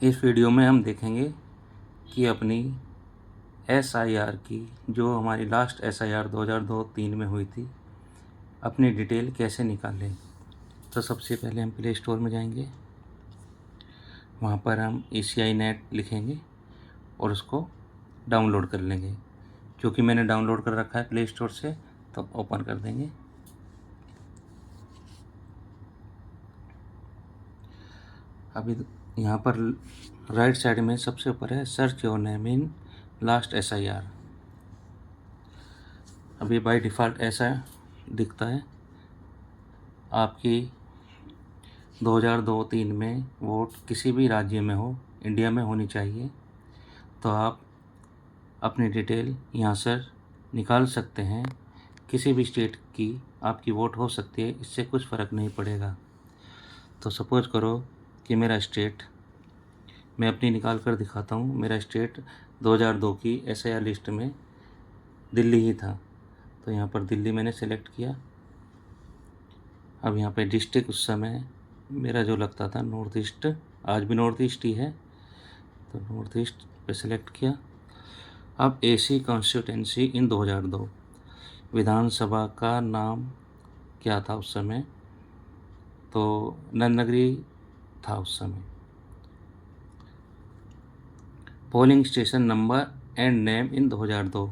इस वीडियो में हम देखेंगे कि अपनी SIR की, जो हमारी लास्ट SIR 2002-03 में हुई थी, अपनी डिटेल कैसे निकालें। तो सबसे पहले हम प्ले स्टोर में जाएंगे, वहाँ पर हम ECI नेट लिखेंगे और उसको डाउनलोड कर लेंगे। क्योंकि मैंने डाउनलोड कर रखा है प्ले स्टोर से, तो ओपन कर देंगे। अभी यहाँ पर राइट साइड में सबसे ऊपर है search your name in last SIR। अभी बाय डिफ़ॉल्ट ऐसा दिखता है। आपकी 2002-03 में वोट किसी भी राज्य में हो, इंडिया में होनी चाहिए। तो आप अपनी डिटेल यहाँ से निकाल सकते हैं। किसी भी स्टेट की आपकी वोट हो सकती है, इससे कुछ फ़र्क नहीं पड़ेगा। तो सपोज़ करो कि मेरा स्टेट, मैं अपनी निकाल कर दिखाता हूँ। मेरा स्टेट 2002 की SIR लिस्ट में दिल्ली ही था, तो यहाँ पर दिल्ली मैंने सेलेक्ट किया। अब यहाँ पे डिस्ट्रिक्ट उस समय मेरा जो लगता था नॉर्थ ईस्ट, आज भी नॉर्थ ईस्ट ही है, तो नॉर्थ ईस्ट पे सेलेक्ट किया। अब AC कॉन्स्टिट्यूंसी इन 2002, विधानसभा का नाम क्या था उस समय, तो नंदनगरी था उस समय। Polling station number and name in 2002,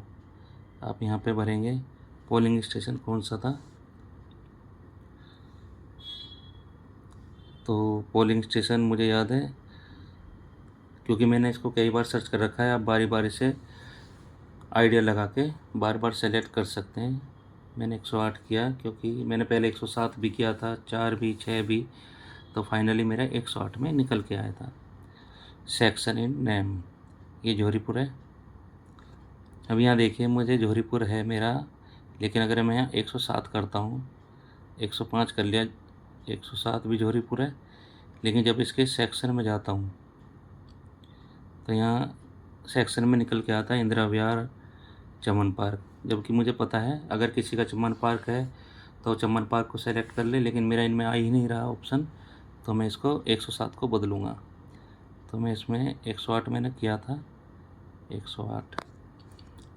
आप यहाँ पे भरेंगे पोलिंग स्टेशन कौन सा था। तो पोलिंग स्टेशन मुझे याद है, क्योंकि मैंने इसको कई बार सर्च कर रखा है। आप बारी बारी से आइडिया लगा के बार बार सेलेक्ट कर सकते हैं। मैंने 108 किया, क्योंकि मैंने पहले 107 भी किया था, 4 भी, 6 भी, तो फाइनली मेरा 108 में निकल के आया था। सेक्शन इन नेम, ये जौहरीपुर है। अब यहाँ देखिए, मुझे जौहरीपुर है मेरा, लेकिन अगर मैं यहाँ 107 करता हूँ, 105 कर लिया, 107 भी जौहरीपुर है। लेकिन जब इसके सेक्शन में जाता हूँ, तो यहाँ सेक्शन में निकल के आता है इंदिरा विहार, चमन पार्क। जबकि मुझे पता है अगर किसी का चमन पार्क है तो चमन पार्क को सेलेक्ट कर ले, लेकिन मेरा इनमें आ ही नहीं रहा ऑप्शन, तो मैं इसको 107 को बदलूँगा। तो मैं इसमें 108 मैंने किया था, 108।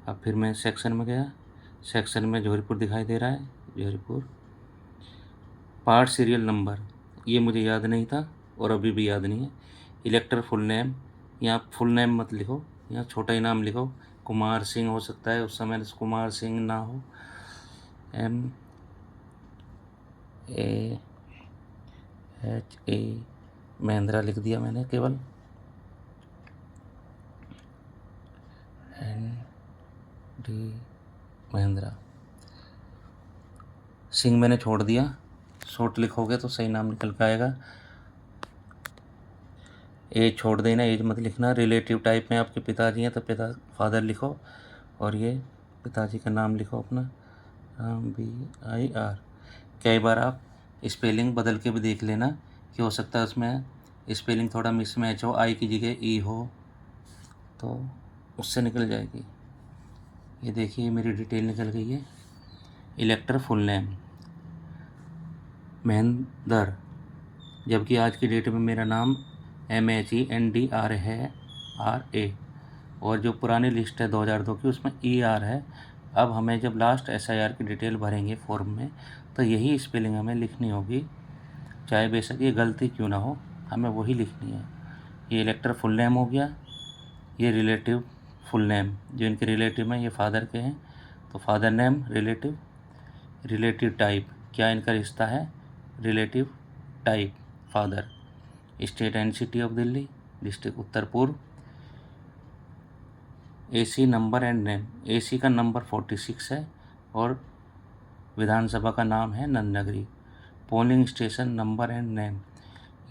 अब फिर मैं सेक्शन में गया, सेक्शन में जौहरीपुर दिखाई दे रहा है, जौहरीपुर। पार्ट सीरियल नंबर, ये मुझे याद नहीं था और अभी भी याद नहीं है। इलेक्टर फुल नेम, यहाँ फुल नेम मत लिखो, यहाँ छोटा ही नाम लिखो। कुमार सिंह हो सकता है, उस समय कुमार सिंह ना हो। MAHA महेंद्रा लिख दिया मैंने केवल। ND महेंद्रा। सिंह मैंने छोड़ दिया, शॉर्ट लिखोगे तो सही नाम निकल के आएगा। एज छोड़ देना, एज मत लिखना। रिलेटिव टाइप में आपके पिताजी हैं तो पिता फादर लिखो, और ये पिताजी का नाम लिखो अपना, राम BIR। कई बार आप स्पेलिंग बदल के भी देख लेना, कि हो सकता है उसमें स्पेलिंग थोड़ा मिसमैच हो, आई की जगह ई हो, तो उससे निकल जाएगी। ये देखिए मेरी डिटेल निकल गई है। इलेक्टर फुल नेम महेंदर, जबकि आज की डेट में मेरा नाम MHENDR है, RA। और जो पुरानी लिस्ट है 2002 की, उसमें ER है। अब हमें जब लास्ट SIR की डिटेल भरेंगे फॉर्म में, तो यही स्पेलिंग हमें लिखनी होगी, चाहे बेशक ये गलती क्यों ना हो, हमें वही लिखनी है। ये इलेक्टर फुल नेम हो गया। ये रिलेटिव फुल नेम, जो इनके रिलेटिव में, ये फादर के हैं, तो father name relative. Relative type, क्या इनका रिश्ता है, relative type father. State and city of Delhi, district Uttar Purv. AC number and name, AC का नंबर 46 है और विधानसभा का नाम है Nandnagri. Polling station number and name,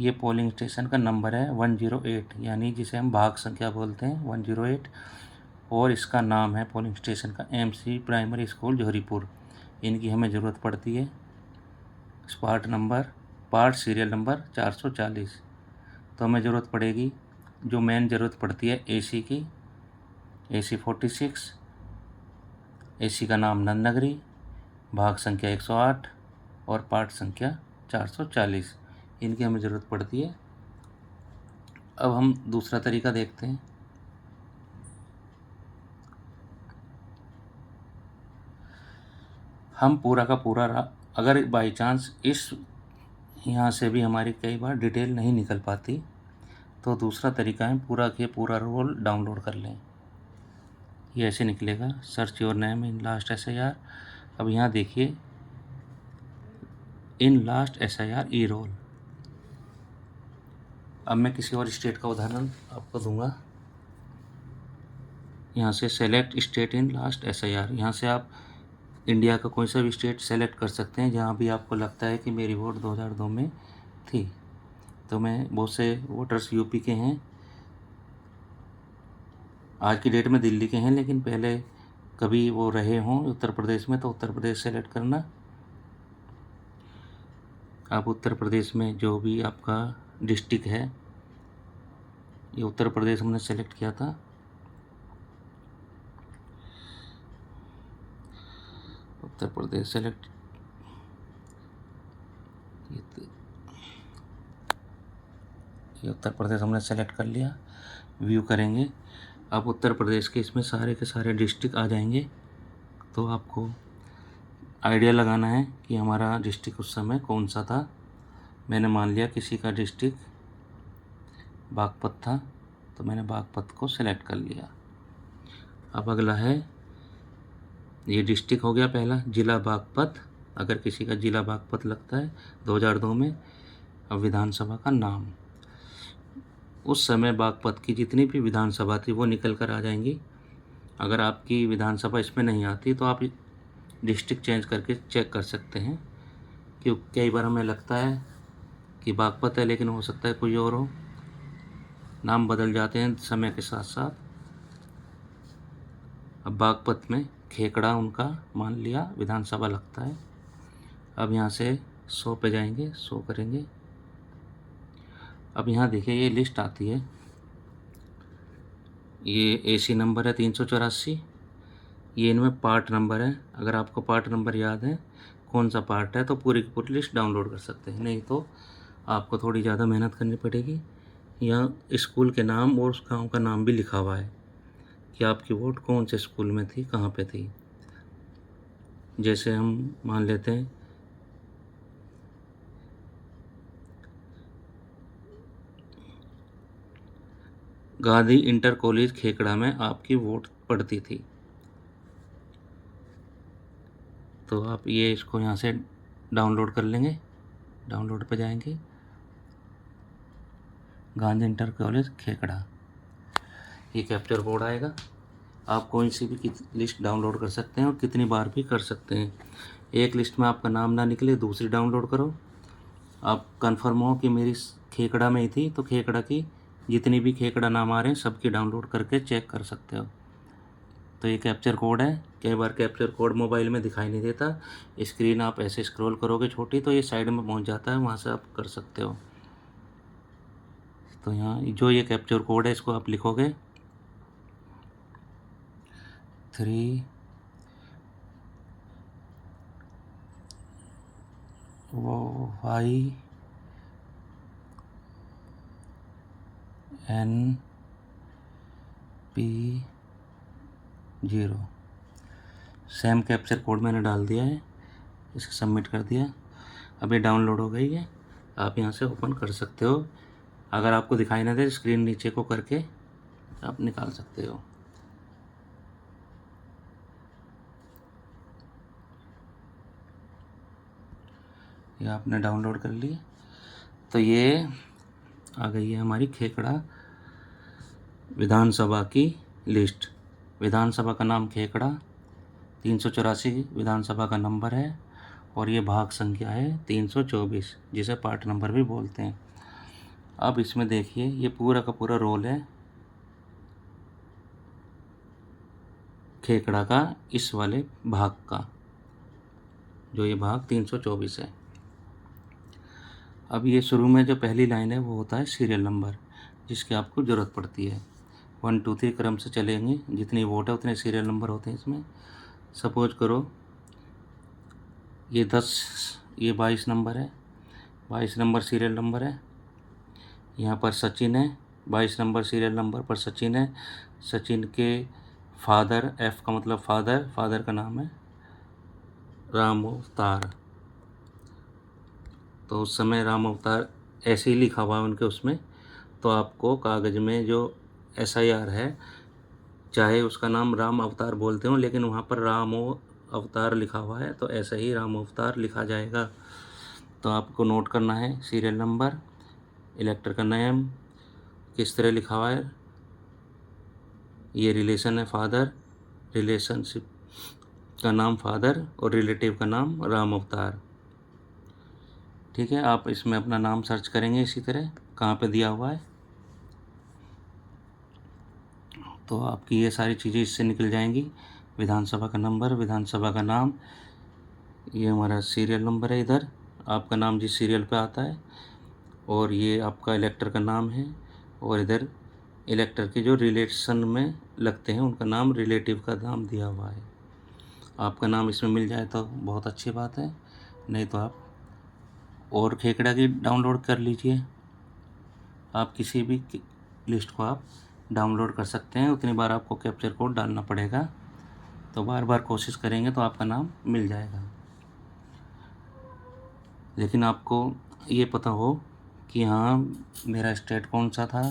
ये पोलिंग स्टेशन का नंबर है 108, यानी जिसे हम भाग संख्या बोलते हैं, 108। और इसका नाम है पोलिंग स्टेशन का MC प्राइमरी स्कूल जौहरीपुर। इनकी हमें ज़रूरत पड़ती है। Part serial number 440। तो हमें ज़रूरत पड़ेगी, जो मेन ज़रूरत पड़ती है AC की, AC 46, AC का नाम नंदनगरी, भाग संख्या 108 और पार्ट संख्या 440, इनकी हमें ज़रूरत पड़ती है। अब हम दूसरा तरीका देखते हैं। हम पूरा का पूरा अगर बाई चांस इस यहाँ से भी हमारी कई बार डिटेल नहीं निकल पाती, तो दूसरा तरीका है पूरा के पूरा रोल डाउनलोड कर लें। ये ऐसे निकलेगा, search your name in last SIR। अब यहाँ देखिए, in last SIR E roll. अब मैं किसी और स्टेट का उदाहरण आपको दूंगा। यहाँ से select state in last SIR, यहाँ से आप इंडिया का कोई सा भी स्टेट सेलेक्ट कर सकते हैं जहाँ भी आपको लगता है कि मेरी वोट 2002 में थी। तो मैं बहुत से वोटर्स यूपी के हैं, आज की डेट में दिल्ली के हैं, लेकिन पहले कभी वो रहे हों उत्तर प्रदेश में तो उत्तर प्रदेश सेलेक्ट करना। आप उत्तर प्रदेश में जो भी आपका डिस्ट्रिक्ट है, ये उत्तर प्रदेश हमने सेलेक्ट किया था। उत्तर प्रदेश सेलेक्ट, ये उत्तर प्रदेश हमने सेलेक्ट कर लिया। व्यू करेंगे, अब उत्तर प्रदेश के इसमें सारे के सारे डिस्ट्रिक्ट आ जाएंगे। तो आपको आइडिया लगाना है कि हमारा डिस्ट्रिक्ट उस समय कौन सा था। मैंने मान लिया किसी का डिस्ट्रिक्ट बागपत था, तो मैंने बागपत को सेलेक्ट कर लिया। अब अगला है, ये डिस्ट्रिक्ट हो गया पहला, जिला बागपत। अगर किसी का जिला बागपत लगता है 2002 में। अब विधानसभा का नाम, उस समय बागपत की जितनी भी विधानसभा थी वो निकल कर आ जाएंगी। अगर आपकी विधानसभा इसमें नहीं आती तो आप डिस्ट्रिक्ट चेंज करके चेक कर सकते हैं, क्योंकि कई बार हमें लगता है कि बागपत है लेकिन हो सकता है कोई और हो, नाम बदल जाते हैं समय के साथ साथ। अब बागपत में खेकड़ा उनका मान लिया विधानसभा लगता है। अब यहाँ से 100 पे जाएंगे, 100 करेंगे। अब यहाँ देखिए ये लिस्ट आती है, ये AC नंबर है 384, ये इनमें पार्ट नंबर है। अगर आपको पार्ट नंबर याद है कौन सा पार्ट है तो पूरी की पूरी लिस्ट डाउनलोड कर सकते हैं, नहीं तो आपको थोड़ी ज़्यादा मेहनत करनी पड़ेगी। यहाँ स्कूल के नाम और उस गाँव का नाम भी लिखा हुआ है कि आपकी वोट कौन से स्कूल में थी, कहाँ पे थी। जैसे हम मान लेते हैं गांधी इंटर कॉलेज खेकड़ा में आपकी वोट पड़ती थी, तो आप ये इसको यहाँ से डाउनलोड कर लेंगे। डाउनलोड पे जाएंगे, गांधी इंटर कॉलेज खेकड़ा, ये कैप्चर कोड आएगा। आप कोई सी भी लिस्ट डाउनलोड कर सकते हैं और कितनी बार भी कर सकते हैं। एक लिस्ट में आपका नाम ना निकले दूसरी डाउनलोड करो। आप कंफर्म हो कि मेरी खेकड़ा में ही थी तो खेकड़ा की जितनी भी खेकड़ा नाम आ रहे हैं सबकी डाउनलोड करके चेक कर सकते हो। तो ये कैप्चर कोड है। कई बार कैप्चर कोड मोबाइल में दिखाई नहीं देता, स्क्रीन आप ऐसे स्क्रॉल करोगे छोटी तो ये साइड में पहुंच जाता है, वहाँ से आप कर सकते हो। तो यहाँ जो ये कैप्चर कोड है इसको आप लिखोगे 3YNP0। सेम कैप्चर कोड मैंने डाल दिया है, इसे सबमिट कर दिया। अब ये डाउनलोड हो गई है, आप यहाँ से ओपन कर सकते हो। अगर आपको दिखाई ना दे स्क्रीन नीचे को करके आप निकाल सकते हो। ये आपने डाउनलोड कर ली, तो ये आ गई है हमारी खेकड़ा विधानसभा की लिस्ट। विधानसभा का नाम खेकड़ा, 384 विधानसभा का नंबर है और ये भाग संख्या है 324, जिसे पार्ट नंबर भी बोलते हैं। अब इसमें देखिए ये पूरा का पूरा रोल है खेकड़ा का, इस वाले भाग का, जो ये भाग 324 है। अब ये शुरू में जो पहली लाइन है वो होता है सीरियल नंबर, जिसकी आपको ज़रूरत पड़ती है। 1 2 3 क्रम से चलेंगे, जितनी वोट है उतने सीरियल नंबर होते हैं इसमें। सपोज करो ये 22 नंबर है, 22 नंबर सीरियल नंबर है। यहाँ पर सचिन है, 22 नंबर सीरियल नंबर पर सचिन है। सचिन के फादर, एफ का मतलब फादर, फादर का नाम है राम अवतार। तो उस समय राम अवतार ऐसे ही लिखा हुआ है उनके उसमें। तो आपको कागज़ में जो SIR है, चाहे उसका नाम राम अवतार बोलते हो, लेकिन वहाँ पर राम अवतार लिखा हुआ है, तो ऐसे ही राम अवतार लिखा जाएगा। तो आपको नोट करना है सीरियल नंबर, इलेक्टर का नेम किस तरह लिखा हुआ है, ये रिलेशन है फादर, रिलेशनशिप का नाम फादर और रिलेटिव का नाम राम अवतार। ठीक है, आप इसमें अपना नाम सर्च करेंगे इसी तरह कहाँ पे दिया हुआ है, तो आपकी ये सारी चीज़ें इससे निकल जाएंगी। विधानसभा का नंबर, विधानसभा का नाम, ये हमारा सीरियल नंबर है, इधर आपका नाम जिस सीरियल पे आता है, और ये आपका इलेक्टर का नाम है, और इधर इलेक्टर के जो रिलेशन में लगते हैं उनका नाम, रिलेटिव का नाम दिया हुआ है। आपका नाम इसमें मिल जाए तो बहुत अच्छी बात है, नहीं तो आप और खेकड़ा की डाउनलोड कर लीजिए। आप किसी भी लिस्ट को आप डाउनलोड कर सकते हैं, उतनी बार आपको कैप्चर कोड डालना पड़ेगा, तो बार बार कोशिश करेंगे तो आपका नाम मिल जाएगा। लेकिन आपको ये पता हो कि हाँ मेरा स्टेट कौन सा था,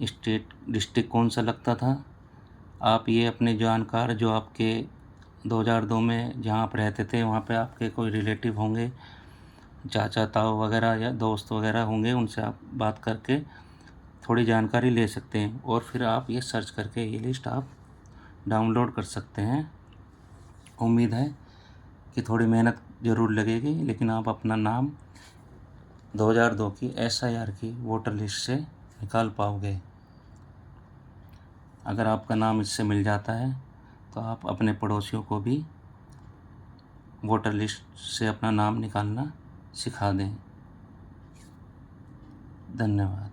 स्टेट डिस्ट्रिक्ट कौन सा लगता था। आप ये अपने जानकार जो आपके 2002 में जहाँ आप रहते थे वहाँ पे आपके कोई रिलेटिव होंगे, चाचा ताऊ वगैरह या दोस्त वगैरह होंगे, उनसे आप बात करके थोड़ी जानकारी ले सकते हैं, और फिर आप ये सर्च करके ये लिस्ट आप डाउनलोड कर सकते हैं। उम्मीद है कि थोड़ी मेहनत ज़रूर लगेगी, लेकिन आप अपना नाम 2002 की SIR की वोटर लिस्ट से निकाल पाओगे। अगर आपका नाम इससे मिल जाता है तो आप अपने पड़ोसियों को भी वोटर लिस्ट से अपना नाम निकालना सिखा दें। धन्यवाद।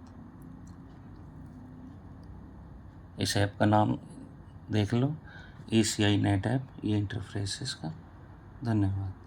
इस ऐप का नाम देख लो, ECI नेट ऐप, ये इंटरफेस इसका। धन्यवाद।